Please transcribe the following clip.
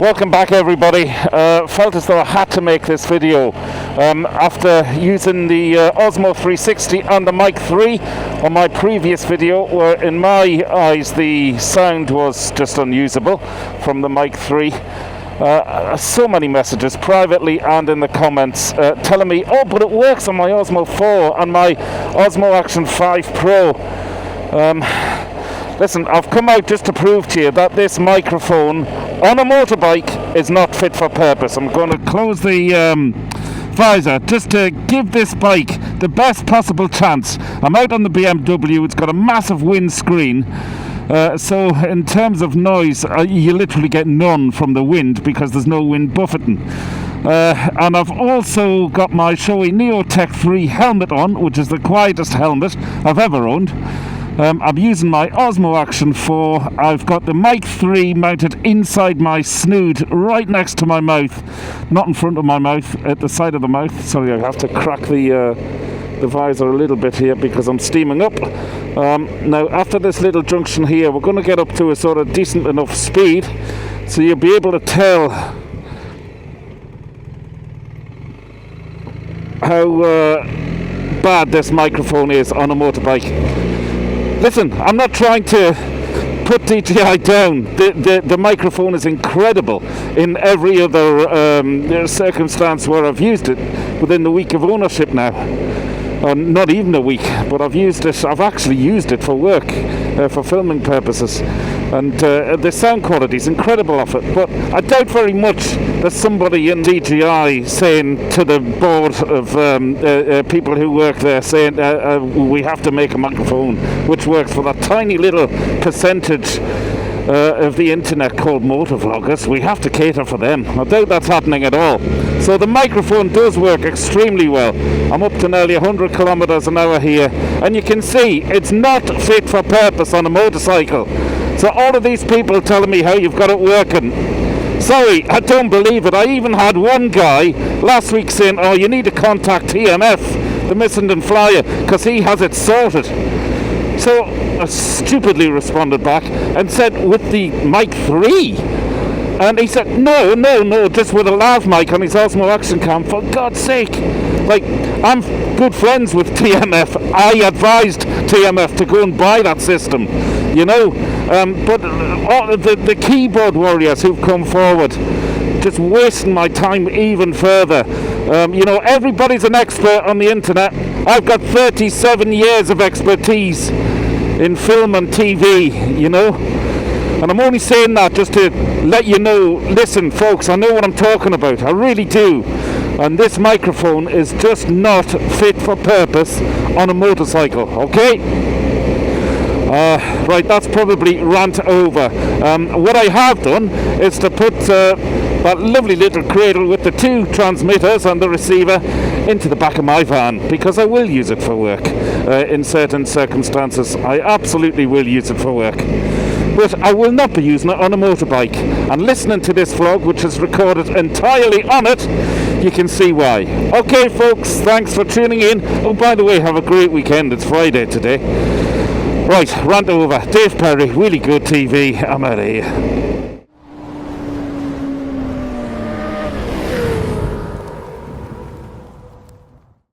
Welcome back, everybody. Felt as though I had to make this video after using the Osmo 360 and the Mic2 on my previous video, where in my eyes the sound was just unusable from the Mic2. So many messages privately and in the comments telling me, oh, but it works on my Osmo 4 and my Osmo Action 5 Pro. Listen, I've come out just to prove to you that this microphone on a motorbike is not fit for purpose. I'm going to close the visor just to give this bike the best possible chance. I'm out on the BMW, it's got a massive windscreen. So in terms of noise, you literally get none from the wind because there's no wind buffeting. And I've also got my Shoei Neotec 3 helmet on, which is the quietest helmet I've ever owned. I'm using my Osmo Action 4. I've got the Mic2 mounted inside my snood, right next to my mouth, not in front of my mouth, at the side of the mouth. Sorry, I have to crack the visor a little bit here because I'm steaming up. Now, after this little junction here, we're going to get up to a sort of decent enough speed, so you'll be able to tell how bad this microphone is on a motorbike. Listen, I'm not trying to put DJI down. The microphone is incredible in every other circumstance where I've used it within the week of ownership now. Not even a week, but I've actually used it for work, for filming purposes. And the sound quality is incredible off it. But I doubt very much there's somebody in DJI saying to the board of people who work there, saying we have to make a microphone which works for that tiny little percentage of the internet called motovloggers. We have to cater for them. I doubt that's happening at all. So the microphone does work extremely well. I'm up to nearly 100 kilometers an hour here, and you can see it's not fit for purpose on a motorcycle. So all of these people telling me how you've got it working, sorry, I don't believe it. I even had one guy last week saying, oh, you need to contact TMF, the Missing Flyer, because he has it sorted. So I stupidly responded back and said, with the Mic2? And he said, no, just with a lav mic on his Osmo Action cam, for God's sake. Like, I'm good friends with TMF. I advised TMF to go and buy that system, you know. But all the keyboard warriors who've come forward, just wasting my time even further. You know, everybody's an expert on the internet. I've got 37 years of expertise in film and TV, you know. And I'm only saying that just to let you know, listen folks, I know what I'm talking about, I really do. And this microphone is just not fit for purpose on a motorcycle, okay? Right, that's probably rant over. What I have done is to put that lovely little cradle with the two transmitters and the receiver into the back of my van, because I will use it for work in certain circumstances. I absolutely will use it for work. But I will not be using it on a motorbike. And listening to this vlog, which is recorded entirely on it, you can see why. Okay, folks, thanks for tuning in. Oh, by the way, have a great weekend. It's Friday today. Right, rant over. Dave Perry, WheelieGoodTV. I'm out of here.